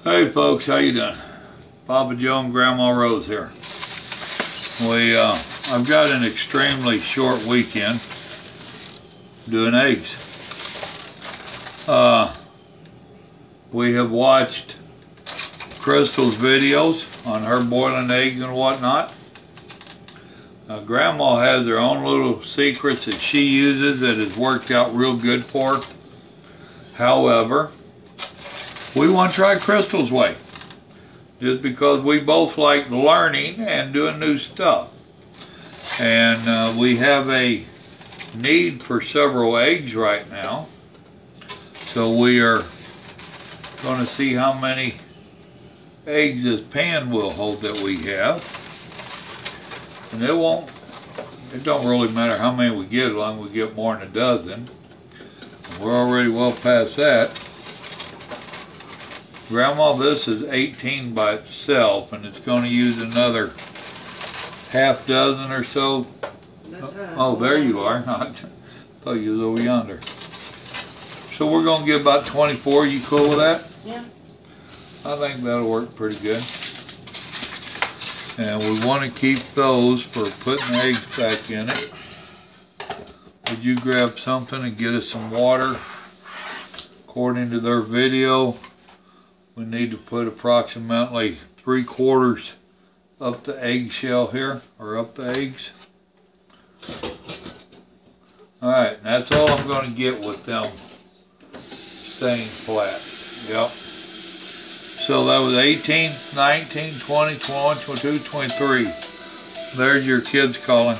Hey folks, how you doing? Papa Joe and Grandma Rose here. I've got an extremely short weekend doing eggs. We have watched Crystal's videos on her boiling eggs and whatnot. Grandma has her own little secrets that she uses that has worked out real good for her. However, we want to try Crystal's way, just because we both like learning and doing new stuff. And we have a need for several eggs right now. So we are going to see how many eggs this pan will hold that we have. And it don't really matter how many we get as long as we get more than a dozen. We're already well past that. Grandma, this is 18 by itself, and it's going to use another half dozen or so. Oh, there you are. I thought you was over yonder. So we're going to get about 24. You cool with that? Yeah. I think that'll work pretty good. And we want to keep those for putting eggs back in it. Would you grab something and get us some water? According to their video, we need to put approximately 3/4 up the eggshell here, or up the eggs. Alright, that's all I'm going to get with them staying flat. Yep. So that was 18, 19, 20, 21, 22, 23. There's your kids calling.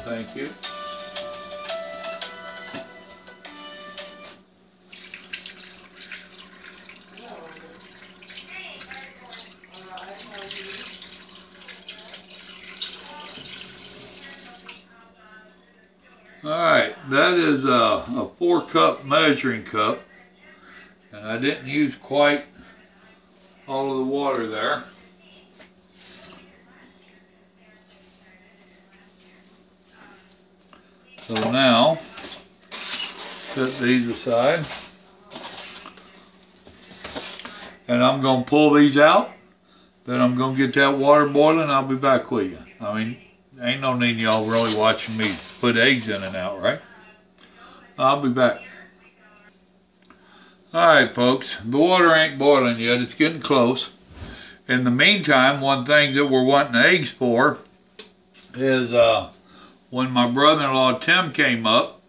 Thank you. Alright, that is a 4-cup measuring cup, and I didn't use quite all of the water there. So now, set these aside, and I'm going to pull these out, then I'm going to get that water boiling, and I'll be back with you. I mean, ain't no need y'all really watching me put eggs in and out, right? I'll be back. Alright folks, the water ain't boiling yet, it's getting close. In the meantime, one thing that we're wanting eggs for is when my brother-in-law Tim came up,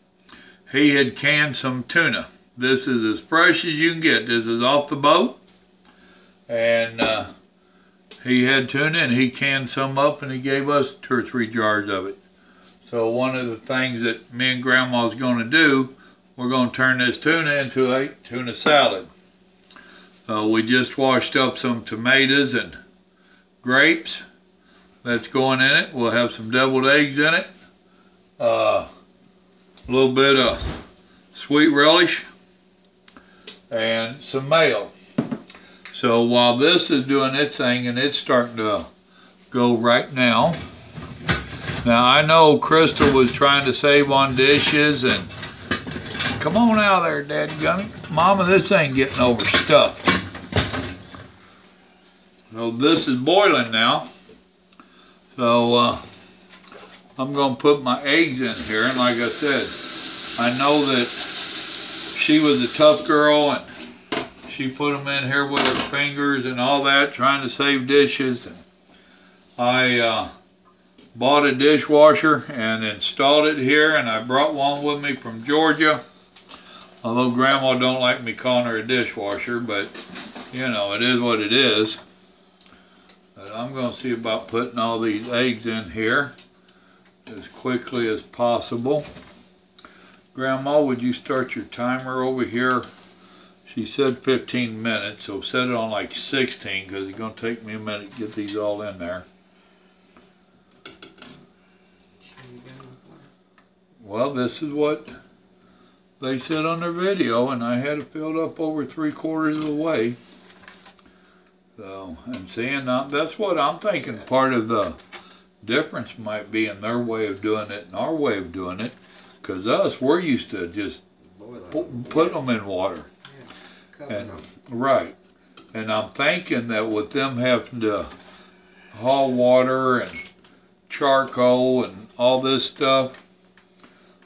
he had canned some tuna. This is as fresh as you can get. This is off the boat. And he had tuna and he canned some up and he gave us 2 or 3 jars of it. So one of the things that me and Grandma's going to do, we're going to turn this tuna into a tuna salad. We just washed up some tomatoes and grapes that's going in it. We'll have some deviled eggs in it. A little bit of sweet relish and some mayo. So while this is doing its thing, and it's starting to go right now. Now I know Crystal was trying to save on dishes, and come on out there, dadgummit. Mama, this ain't getting overstuffed. So this is boiling now. So I'm going to put my eggs in here, and like I said, I know that she was a tough girl, and she put them in here with her fingers and all that, trying to save dishes. And I bought a dishwasher and installed it here, and I brought one with me from Georgia. Although Grandma don't like me calling her a dishwasher, but you know, it is what it is. But I'm going to see about putting all these eggs in here as quickly as possible. Grandma, would you start your timer over here? She said 15 minutes, so set it on like 16 because it's going to take me a minute to get these all in there. Well, this is what they said on their video, and I had it filled up over 3/4 of the way. So, and seeing that's what I'm thinking part of the difference might be in their way of doing it and our way of doing it. Because we're used to just putting them in water. Yeah, and right. And I'm thinking that with them having to haul water and charcoal and all this stuff,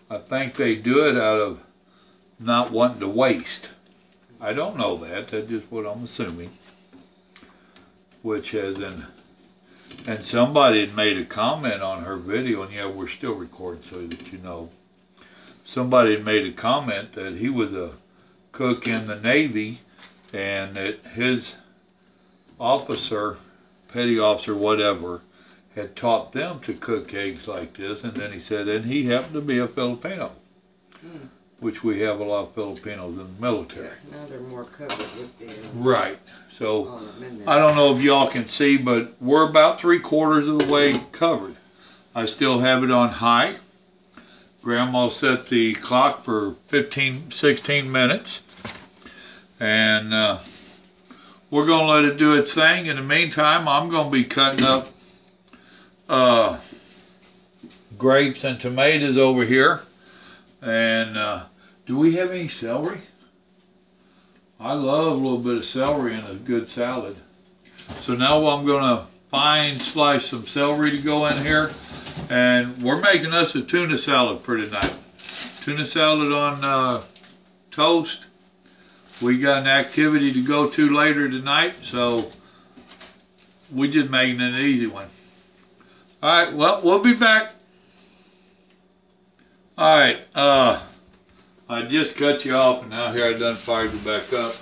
I think they do it out of not wanting to waste. I don't know that. That's just what I'm assuming. Which has and somebody had made a comment on her video, and yeah, we're still recording so that you know. Somebody had made a comment that he was a cook in the Navy, and that his officer, petty officer, whatever, had taught them to cook eggs like this, and then he said, and he happened to be a Filipino, which we have a lot of Filipinos in the military. Yeah, now they're more covered with the... Right. So, I don't know if y'all can see, but we're about 3/4 of the way covered. I still have it on high. Grandma set the clock for 15, 16 minutes. And we're going to let it do its thing. In the meantime, I'm going to be cutting up grapes and tomatoes over here. And do we have any celery? I love a little bit of celery in a good salad. So now I'm going to fine slice some celery to go in here. And we're making us a tuna salad for tonight. Tuna salad on toast. We got an activity to go to later tonight, so we just making it an easy one. All right, well, we'll be back. All right, I just cut you off, and now here I done fired you back up.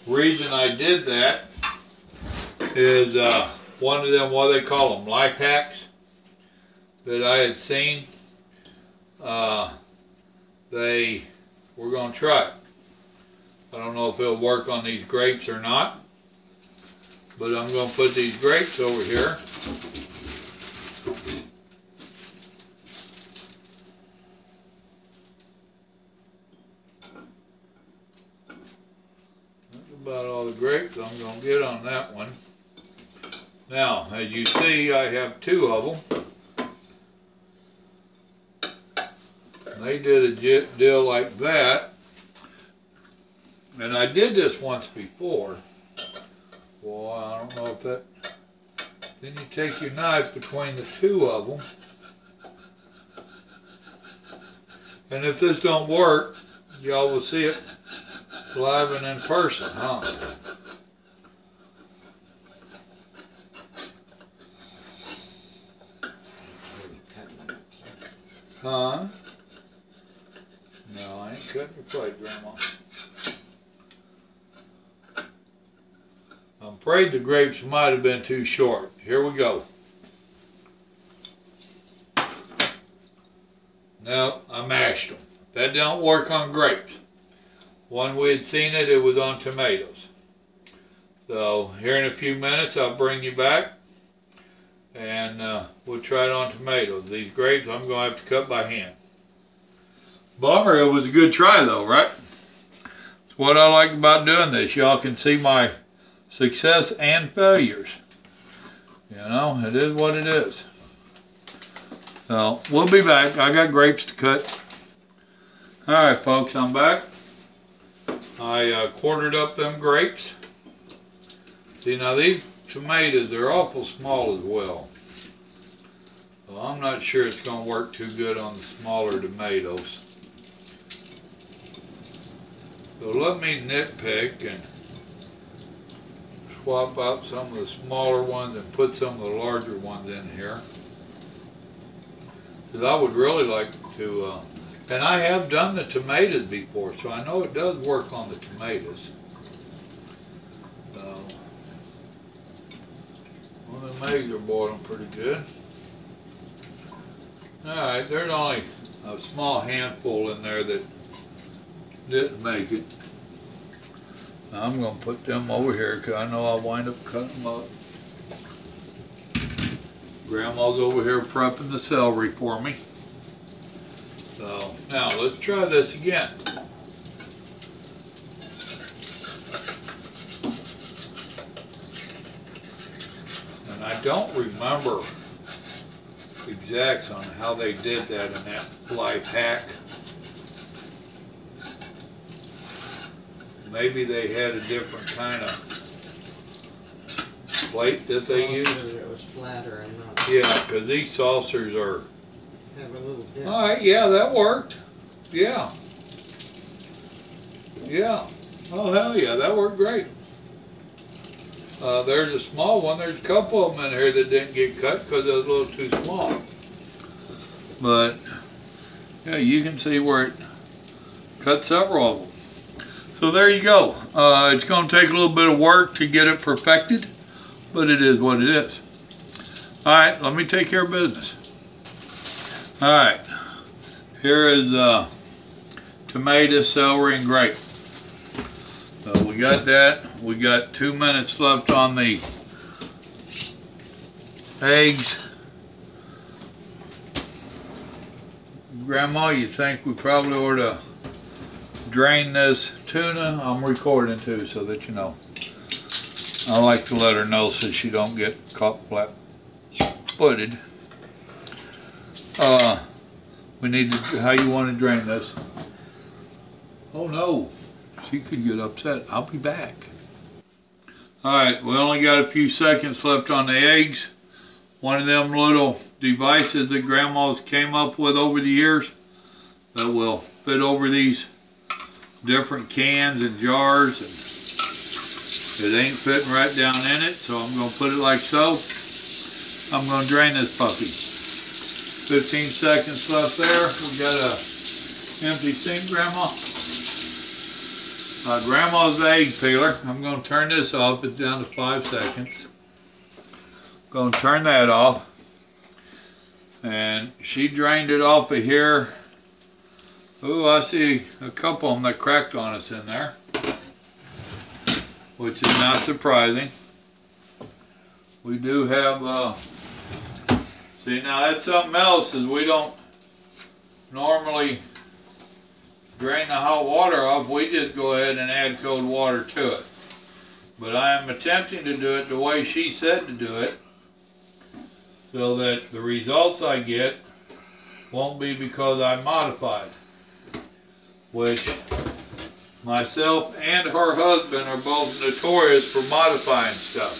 Reason I did that is one of them, what they call them, life hacks that I had seen. We're going to try it. I don't know if it'll work on these grapes or not, but I'm going to put these grapes over here. That's about all the grapes I'm going to get on that one. Now, as you see, I have 2 of them. They did a deal like that. And I did this once before. Well, I don't know if that... Then you take your knife between the 2 of them. And if this don't work, y'all will see it live and in person, huh? Huh? No, I ain't cutting your plate, Grandma. I'm afraid the grapes might have been too short. Here we go. Now, I mashed them. That don't work on grapes. When we had seen it, it was on tomatoes. So, here in a few minutes, I'll bring you back. And we'll try it on tomatoes. These grapes, I'm going to have to cut by hand. Bummer, it was a good try though, right? It's what I like about doing this. Y'all can see my success and failures. You know, it is what it is. So, we'll be back. I got grapes to cut. Alright folks, I'm back. I quartered up them grapes. See, now these tomatoes, they're awful small as well. So I'm not sure it's going to work too good on the smaller tomatoes. So let me nitpick and swap out some of the smaller ones and put some of the larger ones in here. Because I would really like to, and I have done the tomatoes before, so I know it does work on the tomatoes. So, well, the eggs are boiling pretty good. Alright, there's only a small handful in there that didn't make it. I'm going to put them over here because I know I'll wind up cutting them up. Grandma's over here prepping the celery for me. So, now let's try this again. And I don't remember exacts on how they did that in that life hack. maybe they had a different kind of plate that they used. It was flatter and not. Yeah, because these saucers are. Have a little dip. All right, yeah, that worked. Yeah. Yeah. Oh, hell yeah, that worked great. There's a small one. There's a couple of them in here that didn't get cut because it was a little too small. But, yeah, you can see where it cut several of them. So there you go. It's going to take a little bit of work to get it perfected, but it is what it is. All right, let me take care of business. All right, here is tomato, celery, and grape. So we got that. We got 2 minutes left on the eggs. Grandma, you think we probably ought to drain this tuna? I'm recording too, so that you know. I like to let her know so she don't get caught flat-footed. We need to, how you want to drain this? Oh no, she could get upset. I'll be back. Alright, we only got a few seconds left on the eggs. One of them little devices that grandmas came up with over the years that will fit over these different cans and jars. And it ain't fitting right down in it, so I'm going to put it like so. I'm going to drain this puppy. 15 seconds left there. We got a empty sink, Grandma. Grandma's egg peeler. I'm going to turn this off. It's down to 5 seconds. Going to turn that off. And she drained it off of here. Oh, I see a couple of them that cracked on us in there, which is not surprising. We do have, see now that's something else, is we don't normally drain the hot water off. We just go ahead and add cold water to it. But I am attempting to do it the way she said to do it, so that the results I get won't be because I modified. Which myself and her husband are both notorious for modifying stuff.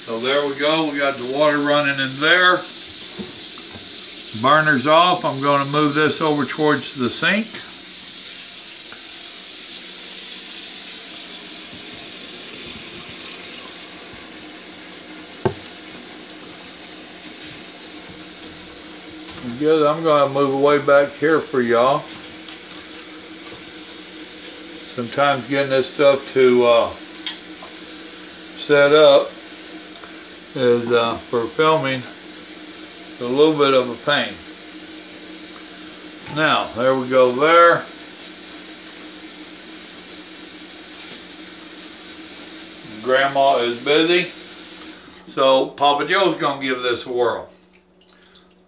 So there we go. We got the water running in there. Burner's off. I'm going to move this over towards the sink. Good. I'm going to move way back here for y'all. Sometimes getting this stuff to set up is for filming a little bit of a pain. Now, there we go there. Grandma is busy, so Papa Joe's gonna give this a whirl.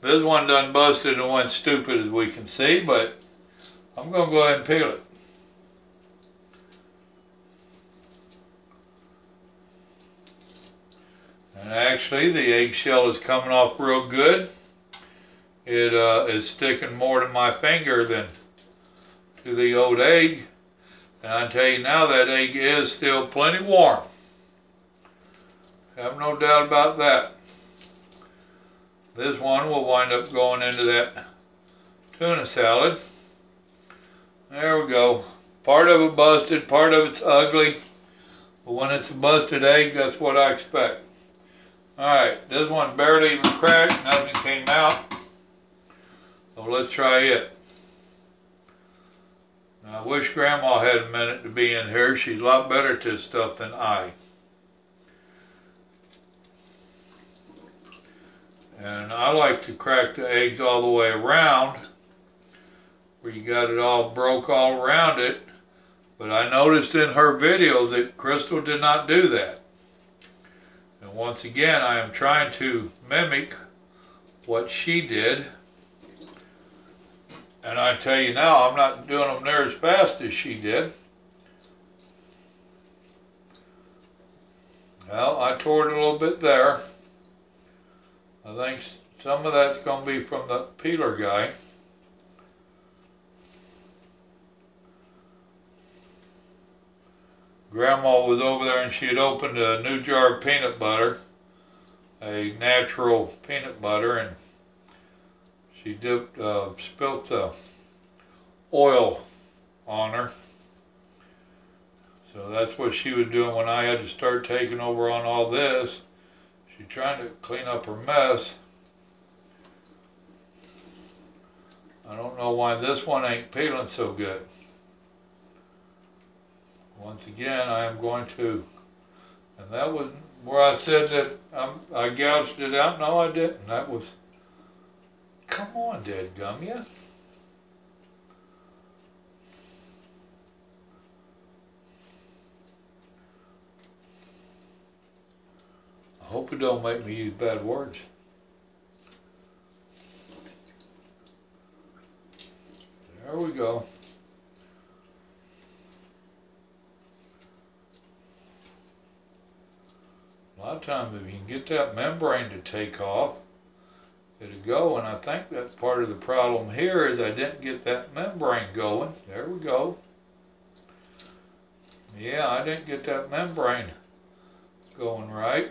This one done busted and went stupid, as we can see, but I'm gonna go ahead and peel it. And actually, the eggshell is coming off real good. It is sticking more to my finger than to the old egg. And I tell you now, that egg is still plenty warm. Have no doubt about that. This one will wind up going into that tuna salad. There we go. Part of it busted, part of it's ugly. But when it's a busted egg, that's what I expect. Alright, this one barely even cracked, nothing came out. So let's try it. Now, I wish Grandma had a minute to be in here. She's a lot better at this stuff than I. And I like to crack the eggs all the way around, where you got it all broke all around it. But I noticed in her videos that Crystal did not do that. And once again, I am trying to mimic what she did. And I tell you now, I'm not doing them near as fast as she did. Well, I tore it a little bit there. I think some of that's going to be from the peeler guy. Grandma was over there and she had opened a new jar of peanut butter, a natural peanut butter, and she spilt the oil on her. So that's what she was doing when I had to start taking over on all this. She's trying to clean up her mess. I don't know why this one ain't peeling so good. Once again, I am going to, and that was where I said that I gouged it out. No, I didn't. That was, come on, dadgum ya. I hope it don't make me use bad words. There we go. A lot of times if you can get that membrane to take off, it'll go, and I think that's part of the problem here is I didn't get that membrane going. There we go. Yeah, I didn't get that membrane going right.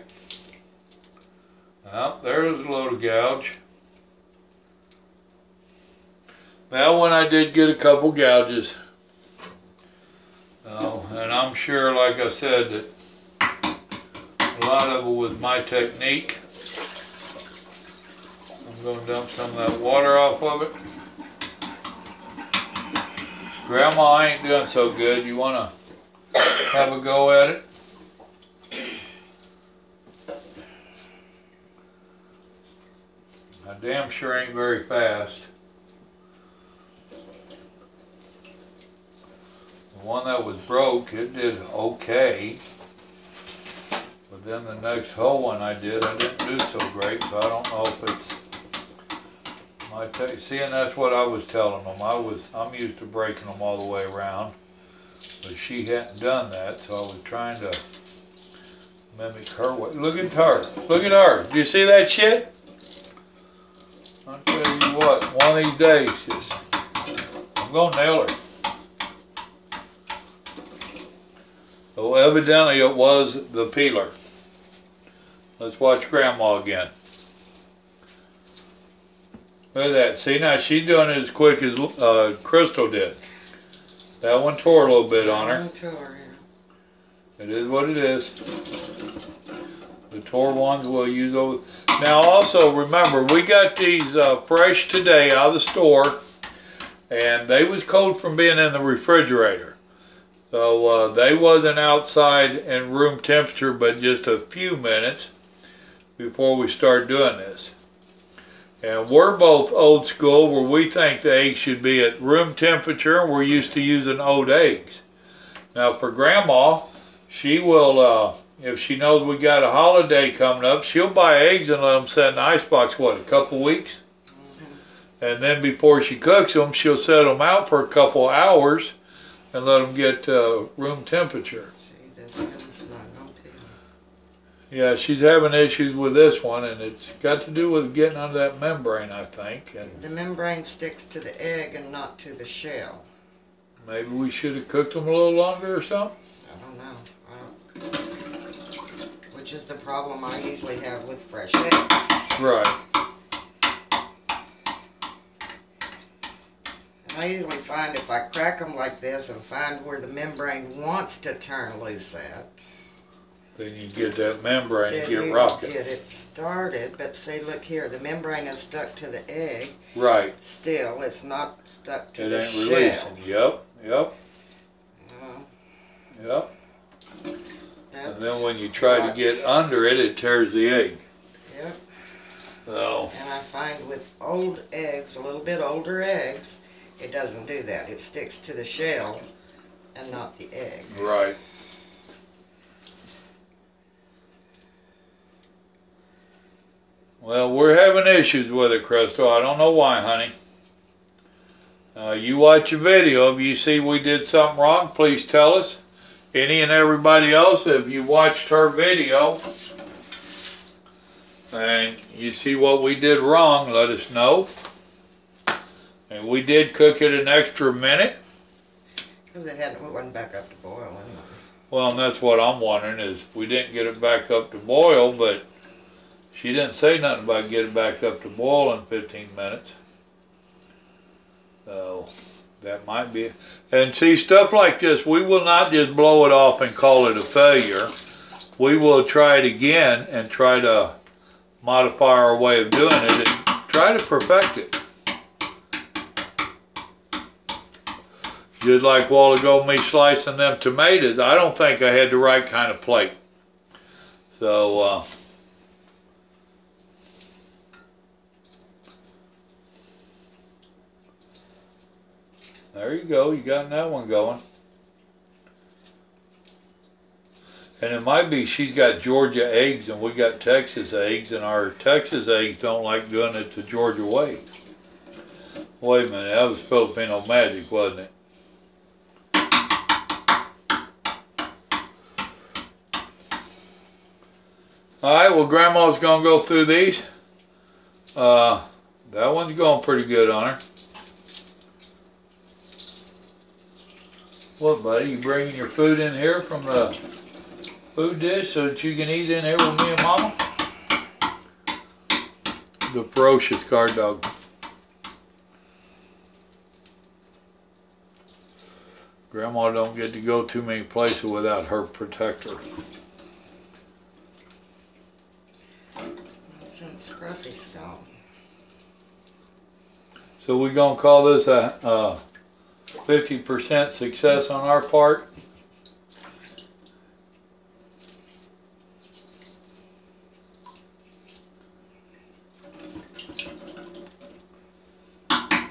Well, there's a load of gouge. Well, when I did get a couple gouges, and I'm sure, like I said, that a lot of it was my technique. I'm going to dump some of that water off of it. Grandma, I ain't doing so good. You want to have a go at it? I damn sure ain't very fast. The one that was broke, it did okay. But then the next whole one I didn't do so great, so I don't know if it's my taste. See, and that's what I was telling them. I'm used to breaking them all the way around, but she hadn't done that, so I was trying to mimic her way. Look at her. Look at her. Do you see that shit? I'll tell you what, one of these days, I'm gonna nail her. So evidently it was the peeler. Let's watch Grandma again. Look at that. See, now she's doing it as quick as Crystal did. That one tore a little bit on her. It is what it is. The tore ones we'll use over. Now also remember, we got these fresh today out of the store, and they was cold from being in the refrigerator. So they wasn't outside in room temperature but just a few minutes before we start doing this. And we're both old school where we think the eggs should be at room temperature, and we're used to using old eggs. Now for Grandma, she will, if she knows we got a holiday coming up, she'll buy eggs and let them set in the icebox, what, a couple weeks? And then before she cooks them, she'll set them out for a couple hours and let them get room temperature. See, this one's not gonna peel. Yeah, she's having issues with this one, and it's got to do with getting under that membrane, I think. And the membrane sticks to the egg and not to the shell. Maybe we should have cooked them a little longer or something? I don't know. Which is the problem I usually have with fresh eggs. Right. I usually find if I crack them like this and find where the membrane wants to turn loose at, then you get that membrane and then get you rocking. get it started. But see, look here, the membrane is stuck to the egg. Right. Still, it's not stuck to it the ain't shell. Releasing. Yep. Yep. And then when you try to get under it, it tears the egg. Yep. So. And I find with old eggs, a little bit older eggs, it doesn't do that. It sticks to the shell and not the egg. Right. Well, we're having issues with it, Crystal. I don't know why, honey. You watch a video. If you see we did something wrong, please tell us. Any and everybody else, if you watched her video and you see what we did wrong, let us know. And we did cook it an extra minute. Because it wasn't back up to boil anyway. Well, and that's what I'm wondering is we didn't get it back up to boil, but she didn't say nothing about getting it back up to boil in 15 minutes. So that might be it. And see, stuff like this, we will not just blow it off and call it a failure. We will try it again and try to modify our way of doing it and try to perfect it. Just like a while ago me slicing them tomatoes, I don't think I had the right kind of plate. So, there you go, you got that one going. And it might be she's got Georgia eggs and we got Texas eggs, and our Texas eggs don't like doing it the Georgia way. Wait a minute, that was Filipino magic, wasn't it? Alright, well Grandma's gonna go through these. That one's going pretty good on her. What, buddy, you bringing your food in here from the food dish so that you can eat in here with me and Mama? The ferocious guard dog. Grandma don't get to go too many places without her protector. Since Scruffy's gone. So we gonna call this a 50% success on our part?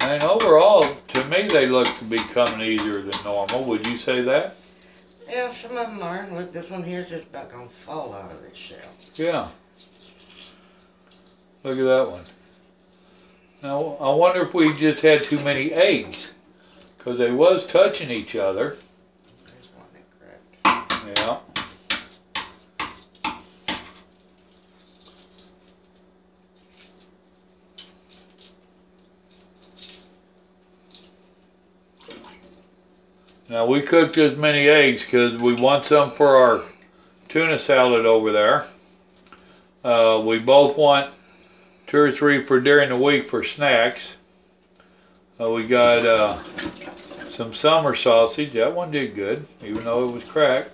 And overall, to me, they look to be coming easier than normal. Would you say that? Yeah, some of them are. Look, this one here's just about gonna fall out of its shell. Yeah. Look at that one. Now, I wonder if we just had too many eggs, because they was touching each other. There's one that cracked. Yeah. Now, we cooked as many eggs because we want some for our tuna salad over there. We both want 2 or 3 for during the week for snacks. We got some summer sausage. That one did good, even though it was cracked.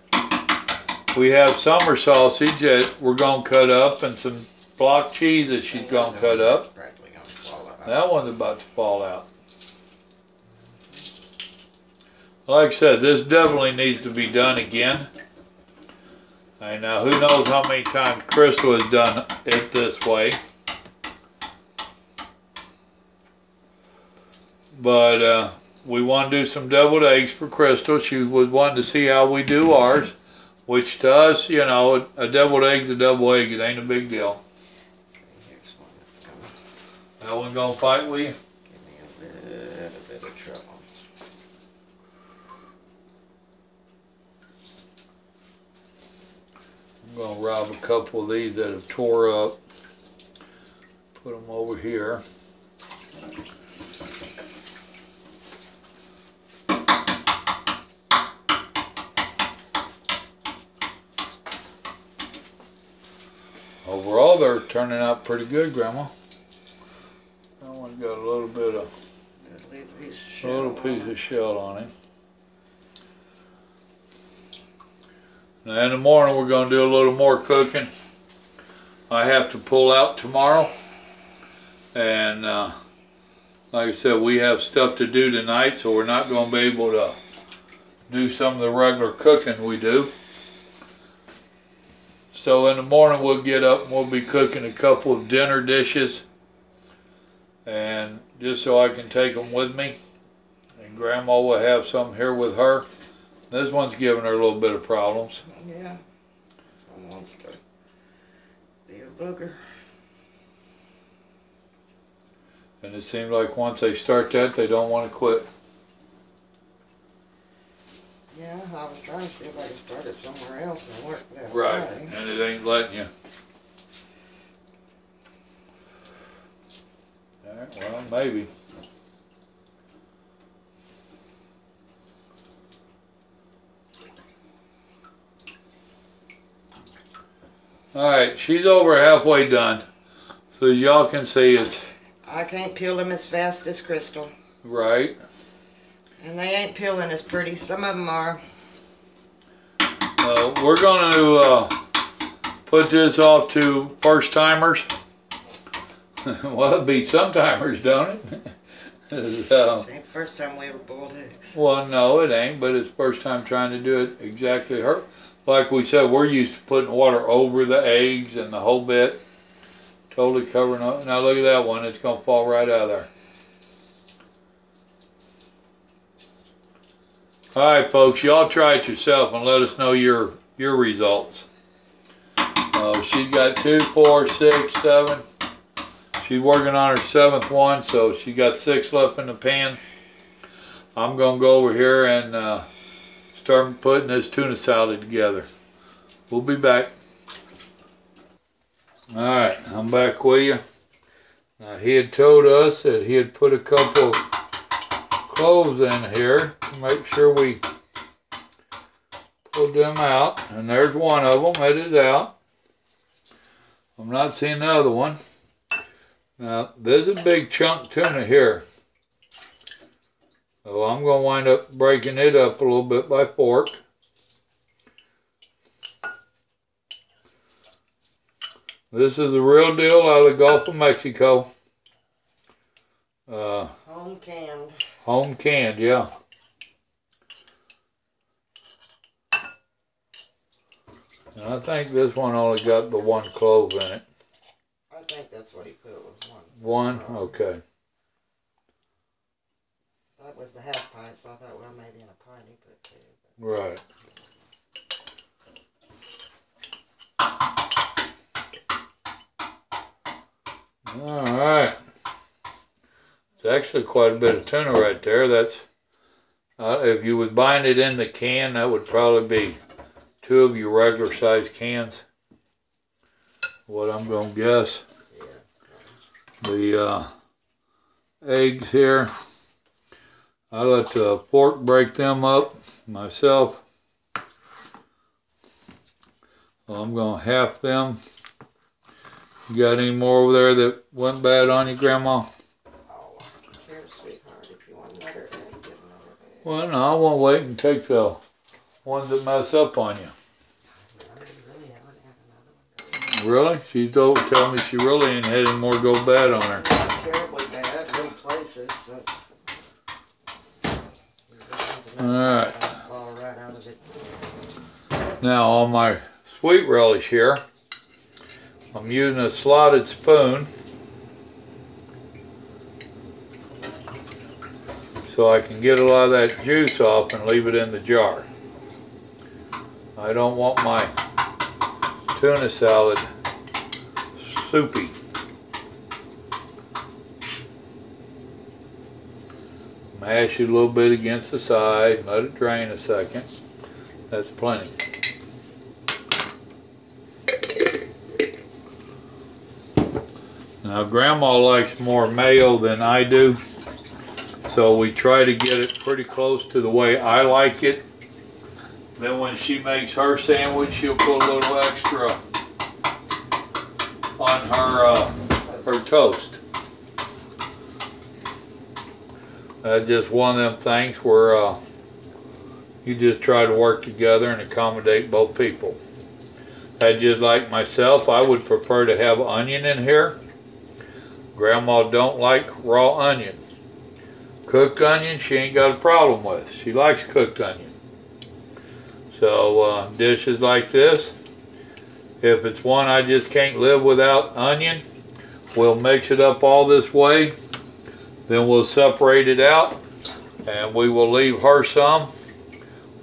We have summer sausage that we're going to cut up, and some block cheese that she's going to cut up. That one's about to fall out. Like I said, this definitely needs to be done again. And now, who knows how many times Crystal has done it this way. But we want to do some deviled eggs for Crystal. She was wanting to see how we do ours, which to us, you know, a deviled egg's a deviled egg. It ain't a big deal. Here's one that's coming. That one gonna fight with you? Give me a little bit of trouble. I'm gonna rob a couple of these that have tore up. Put them over here. Overall, they're turning out pretty good, Grandma. That one got a little bit of, a little piece of shell on it. Now in the morning, we're going to do a little more cooking. I have to pull out tomorrow, and like I said, we have stuff to do tonight, so we're not going to be able to do some of the regular cooking we do. So in the morning we'll get up and we'll be cooking a couple of dinner dishes, and just so I can take them with me, and Grandma will have some here with her. This one's giving her a little bit of problems. Yeah, one wants to be a booger. And it seems like once they start that, they don't want to quit. Yeah, I was trying to see if I could start it somewhere else and work that Right, way. and it ain't letting you. Alright, well, maybe. Alright, she's over halfway done. So y'all can see it's I can't peel them as fast as Crystal. right. And they ain't peeling as pretty. Some of them are. We're going to put this off to first timers. Well, it beats some timers, don't it? It ain't the first time we ever boiled eggs. Well, no, it ain't, but it's the first time trying to do it exactly her. Like we said, we're used to putting water over the eggs and the whole bit. Totally covering up. Now look at that one. It's going to fall right out of there. Alright folks, y'all try it yourself and let us know your results. She's got 2, 4, 6, 7. She's working on her 7th one, so she got 6 left in the pan. I'm going to go over here and start putting this tuna salad together. We'll be back. Alright, I'm back with you. Now he had told us that he had put a couple cloves in here to make sure we pulled them out. And there's one of them. It is out. I'm not seeing the other one. Now, there's a big chunk tuna here. So I'm going to wind up breaking it up a little bit by fork. This is the real deal out of the Gulf of Mexico. Home canned. Home canned, yeah. And I think this one only got the 1 clove in it. I think that's what he put was 1? one. Okay. That was the half pint, so I thought, well, maybe in a pint he put 2. Right. Alright. It's actually quite a bit of tuna right there. That's if you was buying it in the can, that would probably be 2 of your regular sized cans. What I'm going to guess. The eggs here, I let the fork break them up myself. So I'm going to half them. You got any more over there that went bad on you, Grandma? Oh, here, sweetheart, if you want another egg, get another egg. Well, no, I won't wait and take the ones that mess up on you. Really? She told me she really ain't had any more go bad on her. Not terribly bad, little places, but alright. fall right out of it. Now on my sweet relish here, I'm using a slotted spoon so I can get a lot of that juice off and leave it in the jar. I don't want my tuna salad soupy. Mash it a little bit against the side, let it drain a second. That's plenty. Now Grandma likes more mayo than I do, so we try to get it pretty close to the way I like it. Then when she makes her sandwich, she'll put a little extra on her toast. That's just one of them things where you just try to work together and accommodate both people. Just like myself, I would prefer to have onion in here. Grandma don't like raw onion. Cooked onion, she ain't got a problem with. She likes cooked onion. So dishes like this, if it's one I just can't live without onion, we'll mix it up all this way. Then we'll separate it out and we will leave her some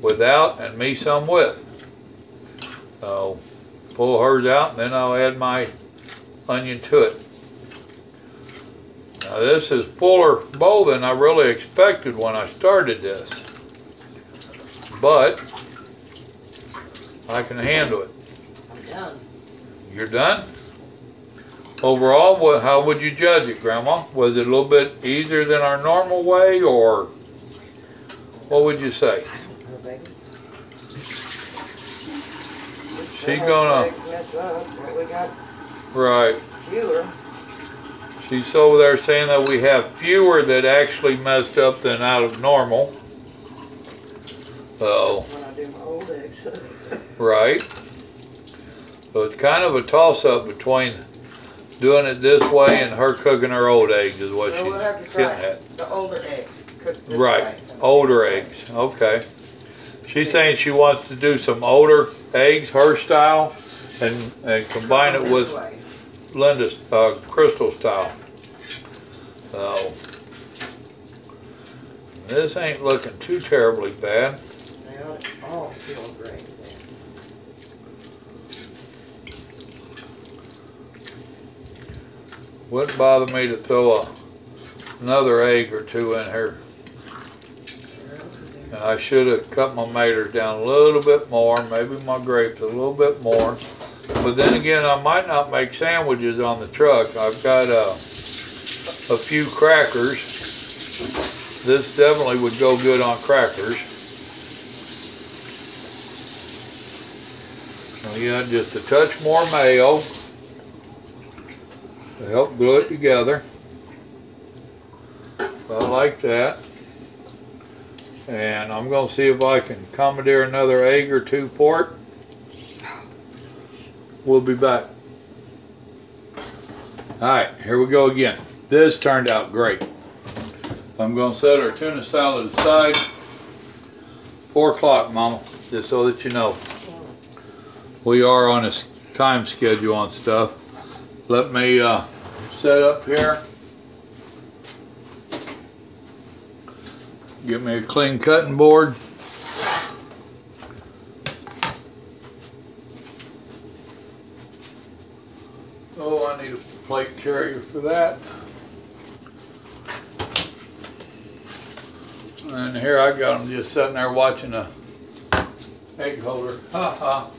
without and me some with. So pull hers out and then I'll add my onion to it. Now this is fuller bowl than I really expected when I started this, but I can handle it. I'm done. You're done? Overall, how would you judge it, Grandma? Was it a little bit easier than our normal way, or what would you say? Oh, baby. She's gonna. Eggs mess up, but we got Right. fewer. She's over there saying that we have fewer that actually messed up than out of normal. So. When I do my old eggs. Right. So it's kind of a toss-up between doing it this way and her cooking her old eggs is what We'll have to she's try getting at. the older eggs cooked this Right. way. Older eggs. Okay. She's saying she wants to do some older eggs, her style, and combine it with Linda's Crystal style. So this ain't looking too terribly bad. They ought to all feel great then. Wouldn't bother me to throw another egg or two in here. And I should have cut my maters down a little bit more, maybe my grapes a little bit more. But then again, I might not make sandwiches on the truck. I've got a few crackers. This definitely would go good on crackers. So yeah, just a touch more mayo to help glue it together. So I like that. And I'm going to see if I can commandeer another egg or two for it. We'll be back. Alright, here we go again. This turned out great. I'm going to set our tuna salad aside. 4 o'clock, Mama, just so that you know. We are on a time schedule on stuff. Let me set up here. Get me a clean cutting board. Oh, I need a plate carrier for that. And here I got them just sitting there watching a egg holder. Ha ha.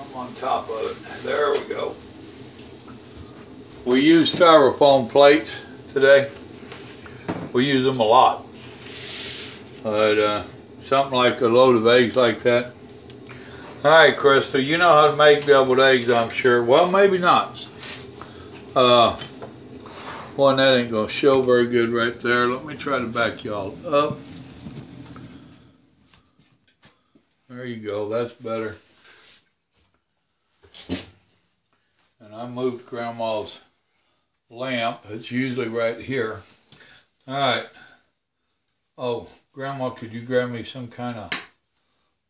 I'm on top of it. There we go. We use styrofoam plates today. We use them a lot. But something like a load of eggs like that. Alright, Crystal, you know how to make deviled eggs, I'm sure. Well, maybe not. One, that ain't gonna show very good right there. Let me try to back y'all up. There you go, that's better. And I moved Grandma's lamp. It's usually right here. Alright. Oh, Grandma, could you grab me some kind of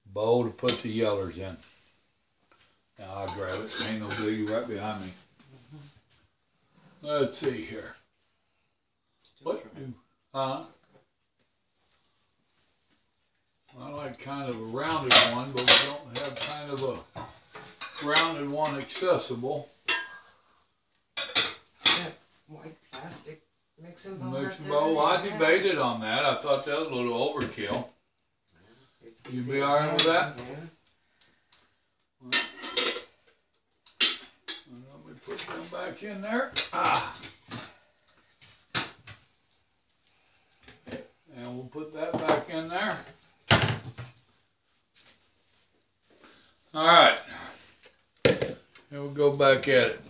bowl to put the yellers in? Now I'll grab it. Ain't no biggie, right behind me. Let's see here. What do, I like kind of a rounded one, but we don't have kind of a rounded one accessible. That white plastic mixing bowl. Mixing bowl. I debated on that. I thought that was a little overkill. You be alright with that? Yeah. Let me put them back in there. Ah. And we'll put that back in there. Alright. Here we'll go back at it.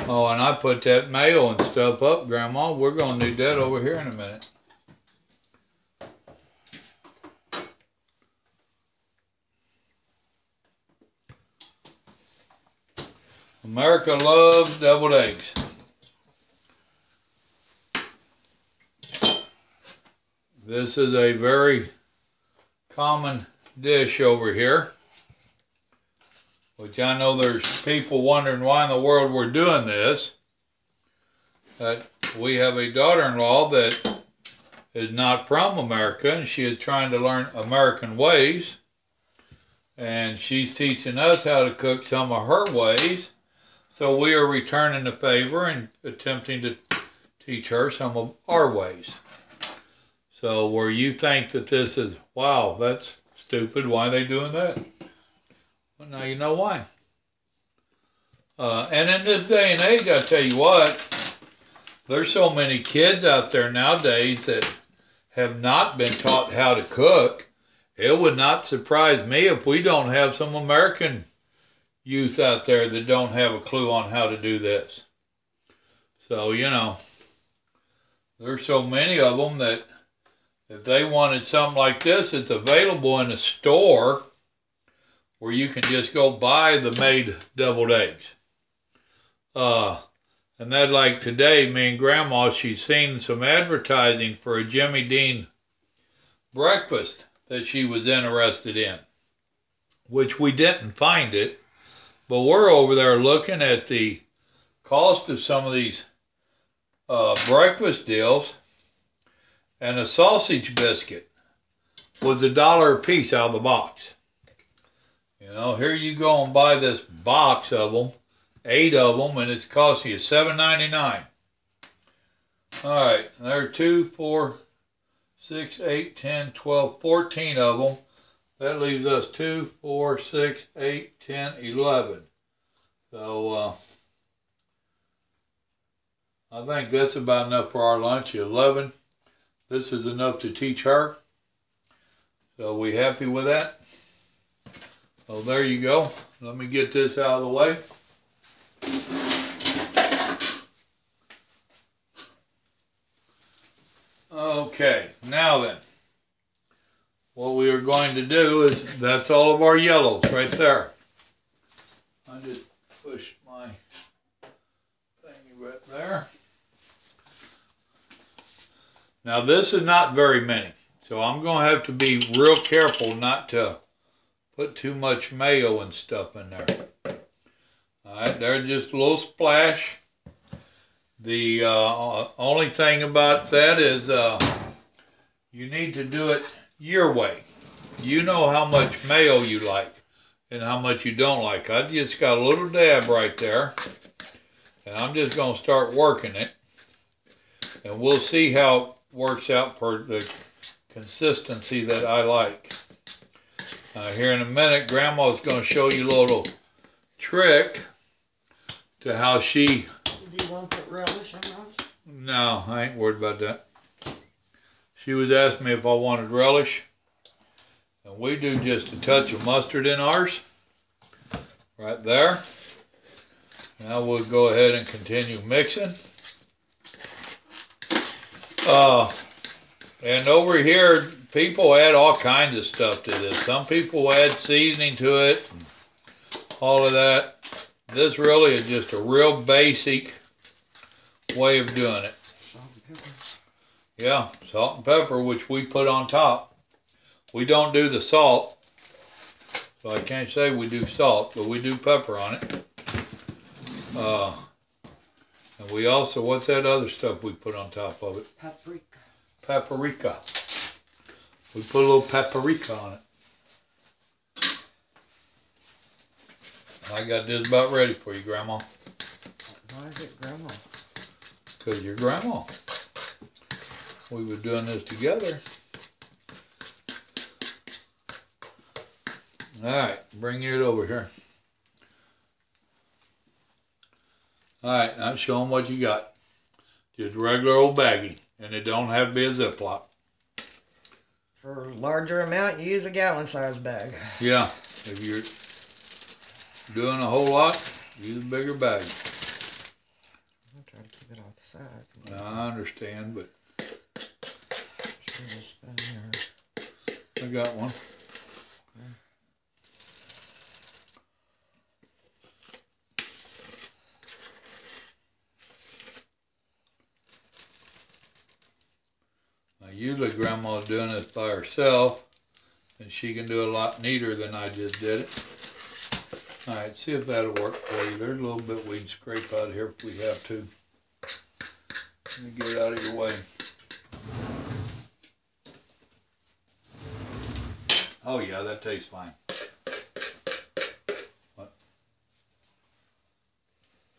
Oh, and I put that mayo and stuff up, Grandma. We're going to need that over here in a minute. America loves deviled eggs. This is a very common dish over here, which I know there's people wondering why in the world we're doing this. But we have a daughter-in-law that is not from America, and she is trying to learn American ways. And she's teaching us how to cook some of her ways. So we are returning the favor and attempting to teach her some of our ways. So where you think that this is, wow, that's stupid, why are they doing that? Well, now you know why. And in this day and age, I tell you what, there's so many kids out there nowadays that have not been taught how to cook. it would not surprise me if we don't have some American youth out there that don't have a clue on how to do this. So, you know, there's so many of them that if they wanted something like this, it's available in a store where you can just go buy the made deviled eggs. And that, like today, me and Grandma, she's seen some advertising for a Jimmy Dean breakfast that she was interested in, which we didn't find it, but we're over there looking at the cost of some of these breakfast deals, and a sausage biscuit was $1 a piece out of the box. You know, here you go and buy this box of them, 8 of them, and it's costing you $7.99. All right, there are 2, 4, 6, 8, 10, 12, 14 of them. That leaves us 2, 4, 6, 8, 10, 11. So I think that's about enough for our lunch. 11. This is enough to teach her. So we happy with that? So there you go. Let me get this out of the way. Okay, now then, what we are going to do is, that's all of our yellows right there. I just pushed my thingy right there. Now this is not very many, so I'm going to have to be real careful not to put too much mayo and stuff in there. Alright, there's just a little splash. The only thing about that is you need to do it your way. You know how much mayo you like and how much you don't like. I just got a little dab right there, and I'm just going to start working it, and we'll see how it works out for the consistency that I like. Here in a minute, Grandma's going to show you a little trick to how she... Do you want to put relish in those? No, I ain't worried about that. She was asking me if I wanted relish. And we do just a touch of mustard in ours. Right there. Now we'll go ahead and continue mixing. And over here, people add all kinds of stuff to this. Some people add seasoning to it, and all of that. This really is just a real basic way of doing it. Salt and pepper. Yeah, salt and pepper, which we put on top. We don't do the salt, so I can't say we do salt, but we do pepper on it. And we also, what's that other stuff we put on top of it? Paprika. Paprika. We put a little paprika on it. I got this about ready for you, Grandma. Why is it Grandma? Because you're Grandma. We were doing this together. Alright, bring it over here. Alright, now show them what you got. Just regular old baggie. And it don't have to be a Ziploc. For a larger amount, you use a gallon-size bag. Yeah, if you're doing a whole lot, use a bigger bag. I'm trying to keep it off the side. I understand, but Here. I got one. Now, usually Grandma's doing this by herself, and she can do it a lot neater than I just did it. Alright, see if that'll work for you. There's a little bit we can scrape out of here if we have to. Let me get it out of your way. Oh yeah, that tastes fine. What?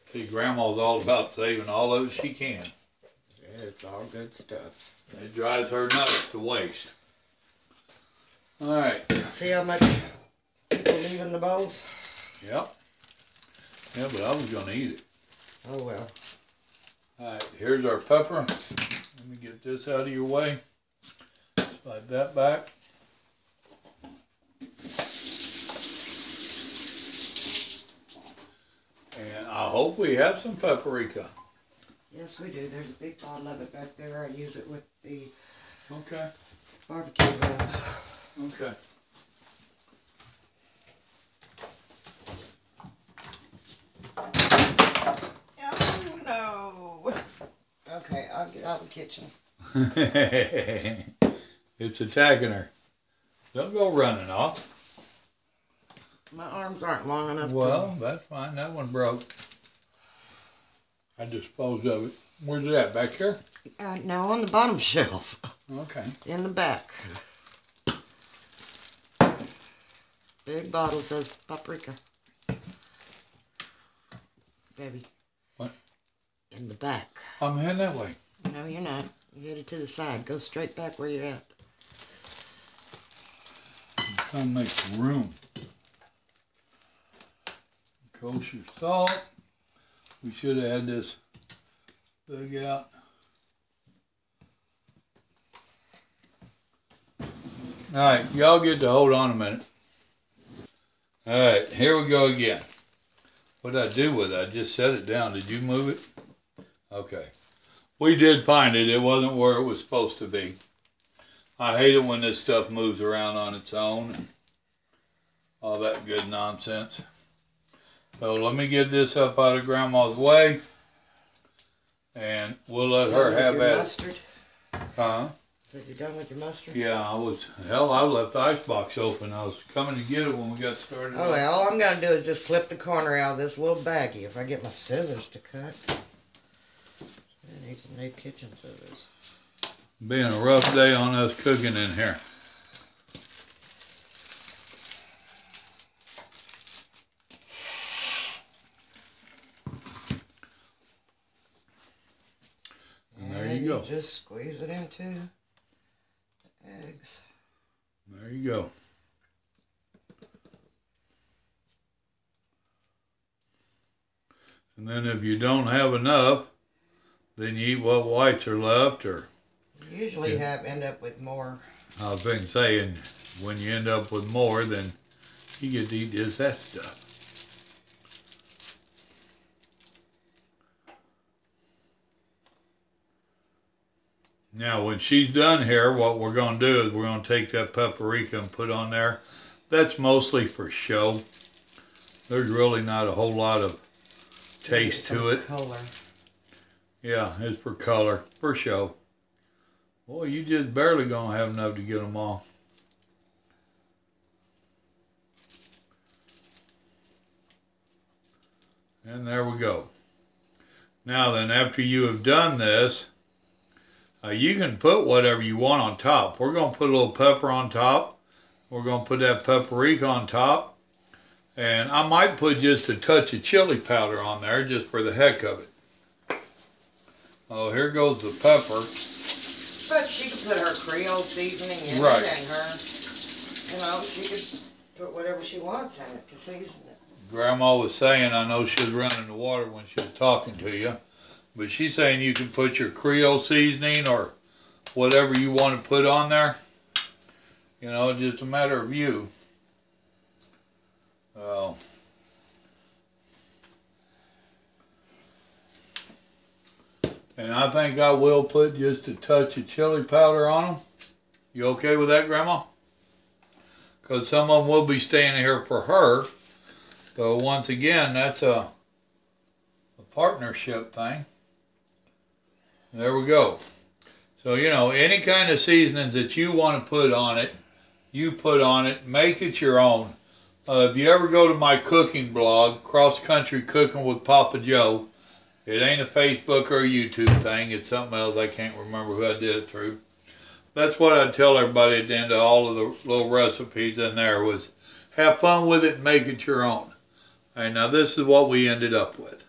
See, Grandma's all about saving all of it she can. Yeah, it's all good stuff. It drives her nuts to waste. Alright. See how much people leave in the bowls? Yep. Yeah, but I was going to eat it. Oh well. Alright, here's our pepper. Let me get this out of your way. Slide that back. And I hope we have some paprika. Yes, we do. There's a big bottle of it back there. I use it with the Okay. barbecue rub. Okay. Oh, no. Okay, I'll get out of the kitchen. It's attacking her. Don't go running off. My arms aren't long enough Well, that's fine. That one broke. I disposed of it. Where's it at? Back here? No, on the bottom shelf. Okay. In the back. Big bottle says paprika. Baby. What? In the back. I'm heading that way. No, you're not. You're headed to the side. Go straight back where you're at. I'm trying to make some room. Kosher salt. We should have had this dug out. Alright, y'all get to hold on a minute. Alright, here we go again. What did I do with it? I just set it down. Did you move it? Okay. We did find it. It wasn't where it was supposed to be. I hate it when this stuff moves around on its own. All that good nonsense. So let me get this up out of Grandma's way. And we'll let her have at it. Mustard? Huh? So you're done with your mustard? Yeah, I left the icebox open. I was coming to get it when we got started. Oh, well, all I'm going to do is just clip the corner out of this little baggie if I get my scissors to cut. I need some new kitchen scissors. Being a rough day on us cooking in here. And there you go. Just squeeze it into the eggs. There you go. And then if you don't have enough, then you eat what whites are left, or You usually end up with more. I was been saying, when you end up with more, then you get to eat just that stuff. Now, when she's done here, what we're going to do is we're going to take that paprika and put on there. That's mostly for show. There's really not a whole lot of taste to it. Color. Yeah, it's for color, for show. Boy, you just barely going to have enough to get them all. And there we go. Now then, after you have done this, you can put whatever you want on top. We're going to put a little pepper on top. We're going to put that paprika on top. And I might put just a touch of chili powder on there just for the heck of it. Oh, here goes the pepper. But she could put her Creole seasoning in Right. it and her, she could put whatever she wants in it to season it. Grandma was saying, I know she was running the water when she was talking to you, but she's saying you can put your Creole seasoning or whatever you want to put on there. You know, just a matter of you. And I think I will put just a touch of chili powder on them. You okay with that, Grandma? Because some of them will be staying here for her. So once again, that's a partnership thing. There we go. So, any kind of seasonings that you want to put on it, you put on it. Make it your own. If you ever go to my cooking blog, Cross Country Cooking with Papa Joe, it ain't a Facebook or a YouTube thing. It's something else. I can't remember who I did it through. That's what I tell everybody at the end of all of the little recipes in there was have fun with it and make it your own. And now this is what we ended up with.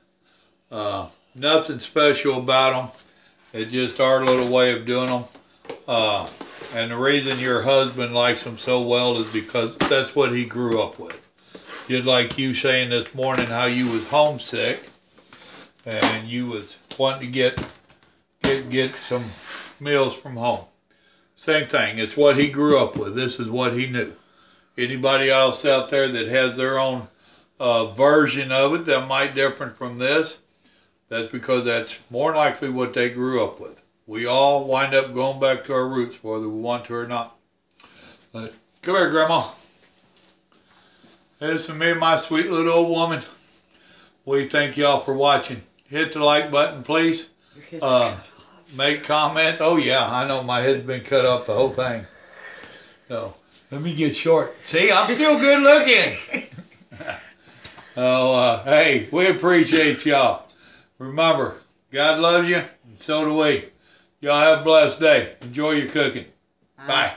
Nothing special about them. It's just our little way of doing them. And the reason your husband likes them so well is because that's what he grew up with. Just like you saying this morning how you was homesick and you was wanting to get some meals from home. Same thing. It's what he grew up with. This is what he knew. Anybody else out there that has their own version of it that might different from this, that's because that's more likely what they grew up with. We all wind up going back to our roots, whether we want to or not. But come here, Grandma. This is me and my sweet little old woman. We thank y'all for watching. Hit the like button, please. Make comments. Oh yeah, I know my head's been cut off the whole thing. So let me get short. See, I'm still good looking. Hey, we appreciate y'all. Remember, God loves you, and so do we. Y'all have a blessed day. Enjoy your cooking. Bye.